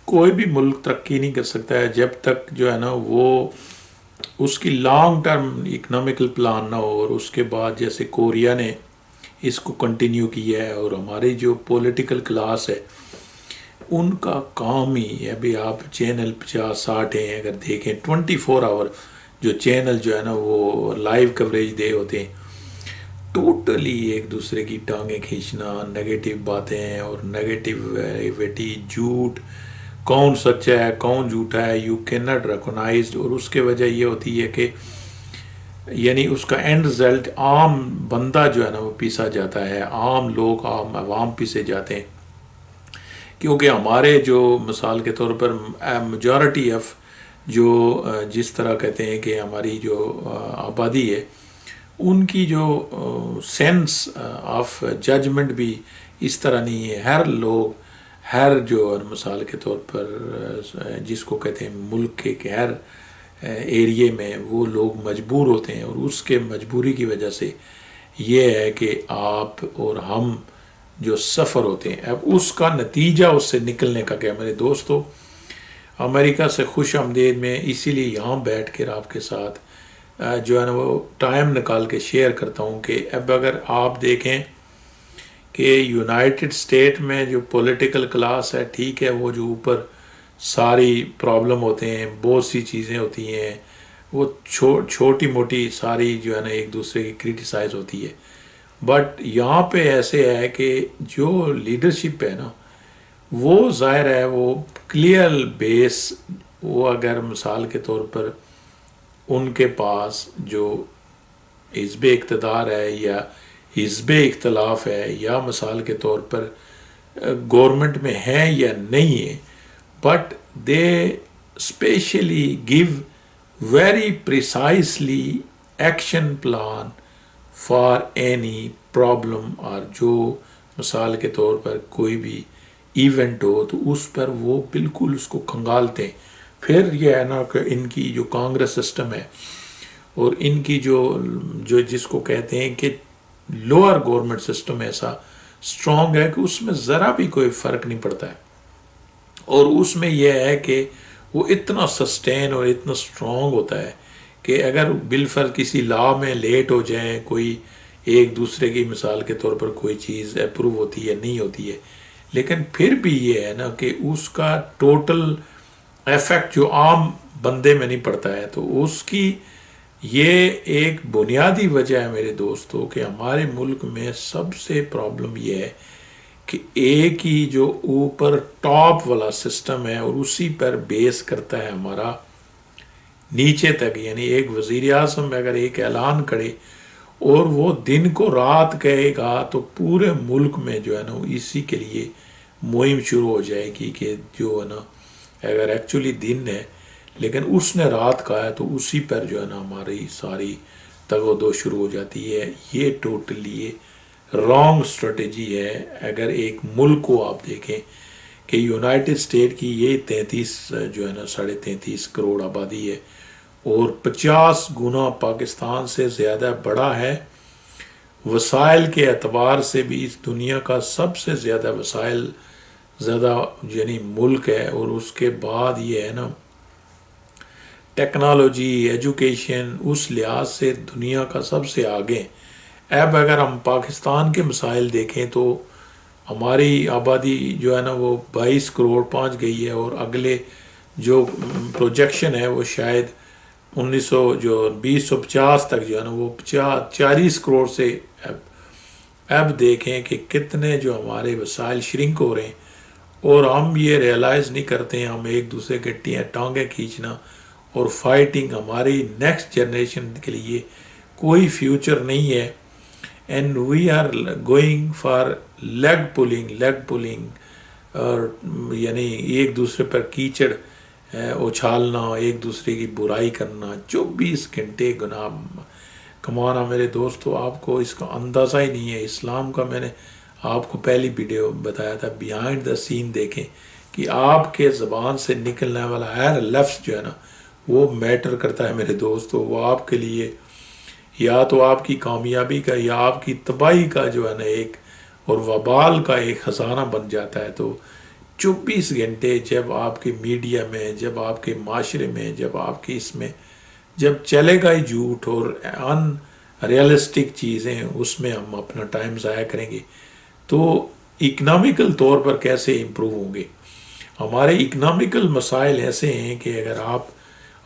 کوئی بھی ملک ترقی نہیں کر سکتا ہے جب تک جو ہے نا وہ اس کی لانگ ٹرم اکنامیکل پلان نہ ہو، اور اس کے بعد جیسے کوریا نے اس کو کنٹینیو کیا ہے، اور ہماری جو پولیٹیکل کلاس ہے ان کا کام ہی ہے، ابھی آپ چینل 50-60 ہیں اگر دیکھیں 24 آور جو چینل جو ہے نا وہ لائیو کوریج دے ہوتے ہیں، ٹوٹلی ایک دوسرے کی ٹانگیں کھینچنا، نگیٹو باتیں اور نگیٹیوٹی، جھوٹ، کون سچا ہے کون جھوٹا ہے، یو کین ناٹ ریکگنائزڈ، اور اس کے وجہ یہ ہوتی ہے کہ یعنی اس کا اینڈ رزلٹ عام بندہ جو ہے نا وہ پیسا جاتا ہے، عام لوگ، عام عوام پیسے جاتے ہیں، کیونکہ ہمارے جو مثال کے طور پر میجورٹی آف جو جس طرح کہتے ہیں کہ ہماری جو آبادی ہے ان کی جو سینس آف ججمنٹ بھی اس طرح نہیں ہے، ہر لوگ ہر جو مثال کے طور پر جس کو کہتے ہیں ملک کے ہر ایریے میں وہ لوگ مجبور ہوتے ہیں، اور اس کے مجبوری کی وجہ سے یہ ہے کہ آپ اور ہم جو سفر ہوتے ہیں، اب اس کا نتیجہ اس سے نکلنے کا کیا میرے دوستو، امریکہ سے خوش آمدید میں اسی لیے یہاں بیٹھ کر آپ کے ساتھ جو ہے نا وہ ٹائم نکال کے شیئر کرتا ہوں کہ اب اگر آپ دیکھیں کہ یونائٹڈ اسٹیٹ میں جو پولیٹیکل کلاس ہے، ٹھیک ہے، وہ جو اوپر ساری پرابلم ہوتے ہیں، بہت سی چیزیں ہوتی ہیں، وہ چھوٹی موٹی ساری جو ہے نا ایک دوسرے کی کرٹیسائز ہوتی ہے، بٹ یہاں پہ ایسے ہے کہ جو لیڈرشپ ہے نا وہ ظاہر ہے وہ کلیئر بیس، وہ اگر مثال کے طور پر ان کے پاس جو حزب اقتدار ہے یا حزب اختلاف ہے یا مثال کے طور پر گورنمنٹ میں ہیں یا نہیں ہے، but they especially give very precisely action plan for any problem, اور جو مثال کے طور پر کوئی بھی ایونٹ ہو تو اس پر وہ بالکل اس کو کھنگالتے ہیں۔ پھر یہ ہے نا کہ ان کی جو کانگریس سسٹم ہے اور ان کی جو جس کو کہتے ہیں کہ لوور گورنمنٹ سسٹم ایسا اسٹرانگ ہے کہ اس میں ذرا بھی کوئی فرق نہیں پڑتا ہے، اور اس میں یہ ہے کہ وہ اتنا سسٹین اور اتنا اسٹرانگ ہوتا ہے کہ اگر بالفرض کسی لا میں لیٹ ہو جائیں، کوئی ایک دوسرے کی مثال کے طور پر کوئی چیز اپروو ہوتی ہے نہیں ہوتی ہے، لیکن پھر بھی یہ ہے نا کہ اس کا ٹوٹل ایفیکٹ جو عام بندے میں نہیں پڑتا ہے، تو اس کی یہ ایک بنیادی وجہ ہے میرے دوستو کہ ہمارے ملک میں سب سے پرابلم یہ ہے کہ ایک ہی جو اوپر ٹاپ والا سسٹم ہے اور اسی پر بیس کرتا ہے ہمارا نیچے تک، یعنی ایک وزیر اعظم اگر ایک اعلان کرے اور وہ دن کو رات کہے گا تو پورے ملک میں جو ہے نا اسی کے لیے مہم شروع ہو جائے گی کہ جو ہے نا اگر ایکچولی دن ہے لیکن اس نے رات کہا ہے تو اسی پر جو ہے نا ہماری ساری تگ و دو شروع ہو جاتی ہے۔ یہ ٹوٹلی رانگ اسٹریٹجی ہے۔ اگر ایک ملک کو آپ دیکھیں کہ یونائٹڈ اسٹیٹ کی یہ 33 جو ہے نا 33.5 کروڑ آبادی ہے اور 50 گنا پاکستان سے زیادہ بڑا ہے، وسائل کے اعتبار سے بھی اس دنیا کا سب سے زیادہ وسائل زیادہ یعنی ملک ہے، اور اس کے بعد یہ ہے نا ٹیکنالوجی، ایجوکیشن، اس لحاظ سے دنیا کا سب سے آگے۔ اب اگر ہم پاکستان کے مسائل دیکھیں تو ہماری آبادی جو ہے نا وہ 22 کروڑ پہنچ گئی ہے، اور اگلے جو پروجیکشن ہے وہ شاید 2050 تک جو ہے نا وہ 40 کروڑ سے اب دیکھیں کہ کتنے جو ہمارے وسائل شرنک ہو رہے ہیں، اور ہم یہ ریئلائز نہیں کرتے ہیں، ہم ایک دوسرے کے ٹانگیں کھینچنا اور فائٹنگ ہماری نیکسٹ جنریشن کے لیے کوئی فیوچر نہیں ہے، and we are going for leg pulling, اور یعنی ایک دوسرے پر کیچڑ اچھالنا، ایک دوسرے کی برائی کرنا 24 گھنٹے گناہ کمانا۔ میرے دوستو آپ کو اس کا اندازہ ہی نہیں ہے اسلام کا۔ میں نے آپ کو پہلی ویڈیو بتایا تھا بیہائنڈ دا سین، دیکھیں کہ آپ کے زبان سے نکلنے والا ہر لفظ جو ہے نا وہ میٹر کرتا ہے میرے دوستو، وہ آپ کے لیے یا تو آپ کی کامیابی کا یا آپ کی تباہی کا جو ہے نا ایک اور وبال کا ایک خزانہ بن جاتا ہے۔ تو 24 گھنٹے جب آپ کے میڈیا میں، جب آپ کے معاشرے میں، جب آپ کے اس میں جب چلے گا ہی جھوٹ اور ان ریئلسٹک چیزیں، اس میں ہم اپنا ٹائم ضائع کریں گے تو اکنامیکل طور پر کیسے امپروو ہوں گے؟ ہمارے اکنامیکل مسائل ایسے ہیں کہ اگر آپ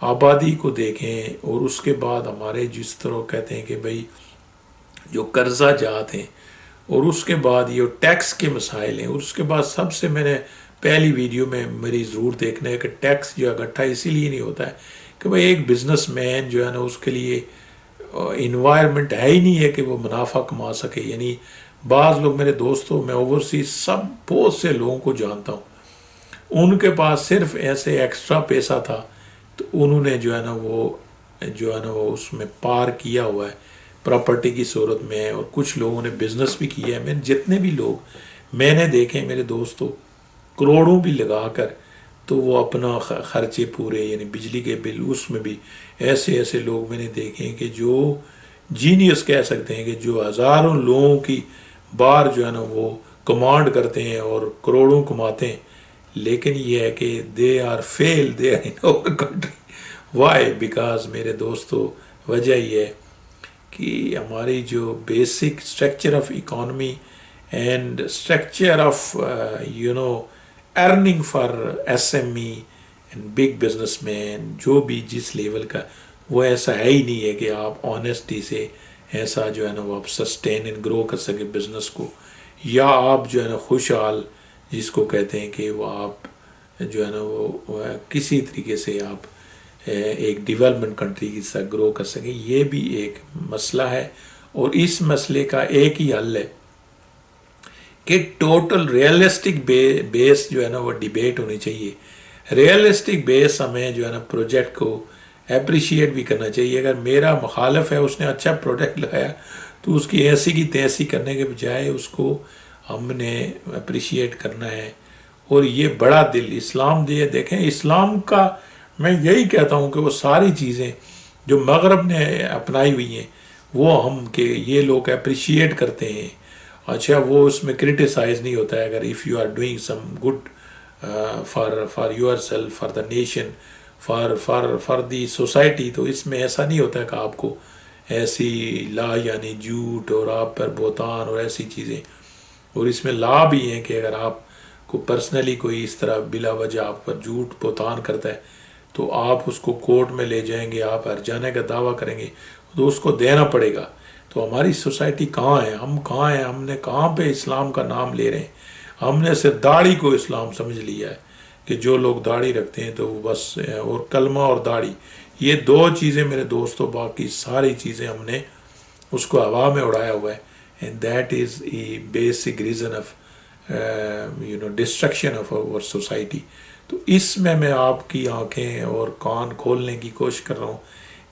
آبادی کو دیکھیں اور اس کے بعد ہمارے جس طرح کہتے ہیں کہ بھئی جو قرضہ جات ہیں، اور اس کے بعد یہ ٹیکس کے مسائل ہیں، اور اس کے بعد سب سے میں نے پہلی ویڈیو میں میری ضرور دیکھنا ہے کہ ٹیکس جو اکٹھا اسی لیے نہیں ہوتا ہے کہ بھئی ایک بزنس مین جو ہے نا اس کے لیے انوائرمنٹ ہے ہی نہیں ہے کہ وہ منافع کما سکے. یعنی بعض لوگ میرے دوستوں، میں اوورسیز سب بہت سے لوگوں کو جانتا ہوں، ان کے پاس صرف ایسے ایکسٹرا پیسہ تھا تو انہوں نے جو ہے نا وہ اس میں پار کیا ہوا ہے پراپرٹی کی صورت میں، اور کچھ لوگوں نے بزنس بھی کیا ہے. میں جتنے بھی لوگ میں نے دیکھے میرے دوستوں کروڑوں بھی لگا کر، تو وہ اپنا خرچے پورے، یعنی بجلی کے بل اس میں بھی ایسے ایسے لوگ میں نے دیکھے ہیں کہ جو جینیس کہہ سکتے ہیں، کہ جو ہزاروں لوگوں کی بار جو ہے نا وہ کمانڈ کرتے ہیں اور کروڑوں کماتے ہیں، لیکن یہ ہے کہ they are fail they are in our country. Why? Because میرے دوستو وجہ یہ ہے کہ ہماری جو basic structure of economy and structure of earning for S M E and big business man, جو بھی جس لیول کا، وہ ایسا ہے ہی نہیں ہے کہ آپ آنیسٹی سے ایسا جو ہے نا وہ آپ سسٹین اینڈ گرو کر سکے بزنس کو، یا آپ جو ہے نا خوشحال جس کو کہتے ہیں کہ وہ آپ جو ہے نا وہ کسی طریقے سے آپ ایک ڈیولپمنٹ کنٹری کی طرح گرو کر سکیں. یہ بھی ایک مسئلہ ہے، اور اس مسئلے کا ایک ہی حل ہے کہ ٹوٹل ریئلسٹک بیس جو ہے نا وہ ڈیبیٹ ہونی چاہیے. ریئلسٹک بیس ہمیں جو ہے نا پروجیکٹ کو اپریشیٹ بھی کرنا چاہیے. اگر میرا مخالف ہے اس نے اچھا پروڈکٹ لگایا تو اس کی ایسی کی تیسی کرنے کے بجائے اس کو ہم نے اپریشیٹ کرنا ہے. اور یہ بڑا دل اسلام دے. دیکھیں اسلام کا میں یہی کہتا ہوں کہ وہ ساری چیزیں جو مغرب نے اپنائی ہوئی ہیں وہ ہم کہ یہ لوگ اپریشیٹ کرتے ہیں، اچھا وہ اس میں کرٹیسائز نہیں ہوتا ہے. اگر if you are doing some good for yourself, for the nation, for the society, تو اس میں ایسا نہیں ہوتا ہے کہ آپ کو ایسی لا یعنی جھوٹ اور آپ پر بہتان اور ایسی چیزیں. اور اس میں لا بھی ہیں کہ اگر آپ کو پرسنلی کوئی اس طرح بلا وجہ آپ پر جھوٹ بہتان کرتا ہے تو آپ اس کو کورٹ میں لے جائیں گے، آپ ہرجانے کا دعویٰ کریں گے تو اس کو دینا پڑے گا. تو ہماری سوسائٹی کہاں ہے؟ ہم کہاں ہیں؟ ہم نے کہاں پہ اسلام کا نام لے رہے ہیں؟ ہم نے صرف داڑھی کو اسلام سمجھ لیا ہے کہ جو لوگ داڑھی رکھتے ہیں تو وہ بس، اور کلمہ اور داڑھی، یہ دو چیزیں میرے دوستوں، باقی ساری چیزیں ہم نے اس کو ہوا میں اڑایا ہوا ہے. And that is a basic reason of destruction of our society. تو اس میں آپ کی آنکھیں اور کان کھولنے کی کوشش کر رہا ہوں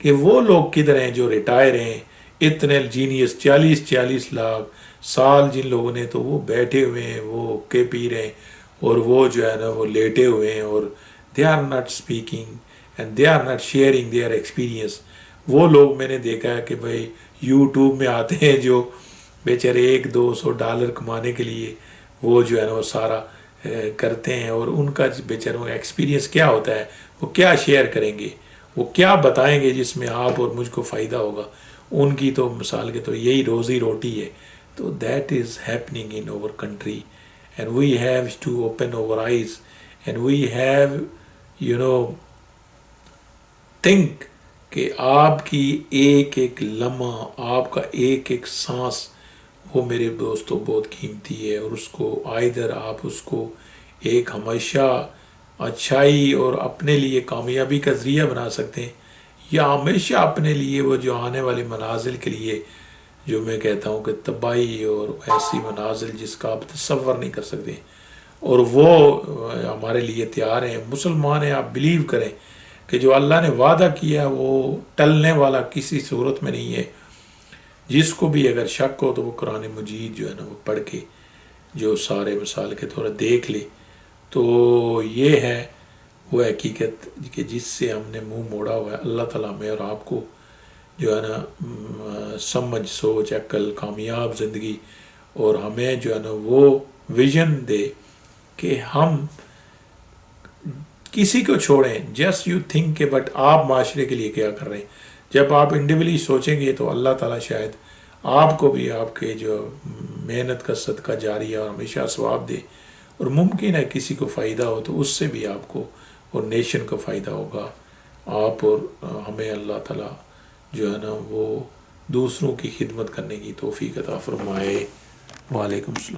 کہ وہ لوگ کدھر ہیں جو ریٹائر ہیں، اتنے جینیس 40 لاکھ سال جن لوگوں نے، تو وہ بیٹھے ہوئے ہیں، وہ کے پی رہے ہیں، اور وہ جو ہے نا وہ لیٹے ہوئے ہیں، اور they are not speaking and they are not sharing their experience. وہ لوگ میں نے دیکھا ہے کہ بھائی یوٹیوب میں آتے ہیں جو بیچارے $100-200 کمانے کے لیے وہ جو ہے نا وہ سارا کرتے ہیں، اور ان کا بیچاروں کا ایکسپیرینس کیا ہوتا ہے، وہ کیا شیئر کریں گے، وہ کیا بتائیں گے جس میں آپ اور مجھ کو فائدہ ہوگا. ان کی تو مثال کے تو یہی روزی روٹی ہے. تو that is happening in our country, and we have to open our eyes, and we have think کہ آپ کی ایک ایک لمحہ، آپ کا ایک ایک سانس، وہ میرے دوستوں بہت قیمتی ہے. اور اس کو آئیدر آپ اس کو ایک ہمیشہ اچھائی اور اپنے لیے کامیابی کا ذریعہ بنا سکتے ہیں، یا ہمیشہ اپنے لیے وہ جو آنے والے منازل کے لیے، جو میں کہتا ہوں کہ تباہی اور ایسی منازل جس کا آپ تصور نہیں کر سکتے، اور وہ ہمارے لیے تیار ہیں. مسلمان ہیں، آپ بلیو کریں کہ جو اللہ نے وعدہ کیا وہ ٹلنے والا کسی صورت میں نہیں ہے. جس کو بھی اگر شک ہو تو وہ قرآن مجید جو ہے نا وہ پڑھ کے جو سارے مثال کے طور دیکھ لے. تو یہ ہے وہ حقیقت کہ جس سے ہم نے منہ موڑا ہوا ہے. اللہ تعالیٰ میں اور آپ کو جو ہے نا سمجھ، سوچ، عقل، کامیاب زندگی، اور ہمیں جو ہے نا وہ ویژن دے کہ ہم کسی کو چھوڑیں، جسٹ یو تھنک کہ بٹ آپ معاشرے کے لیے کیا کر رہے ہیں. جب آپ انڈیویجلی سوچیں گے تو اللہ تعالیٰ شاید آپ کو بھی آپ کے جو محنت کا صدقہ جاری ہے اور ہمیشہ ثواب دے، اور ممکن ہے کسی کو فائدہ ہو تو اس سے بھی آپ کو اور نیشن کو فائدہ ہوگا. آپ اور ہمیں اللہ تعالیٰ جو ہے نا وہ دوسروں کی خدمت کرنے کی توفیق عطا فرمائے. وعلیکم السلام.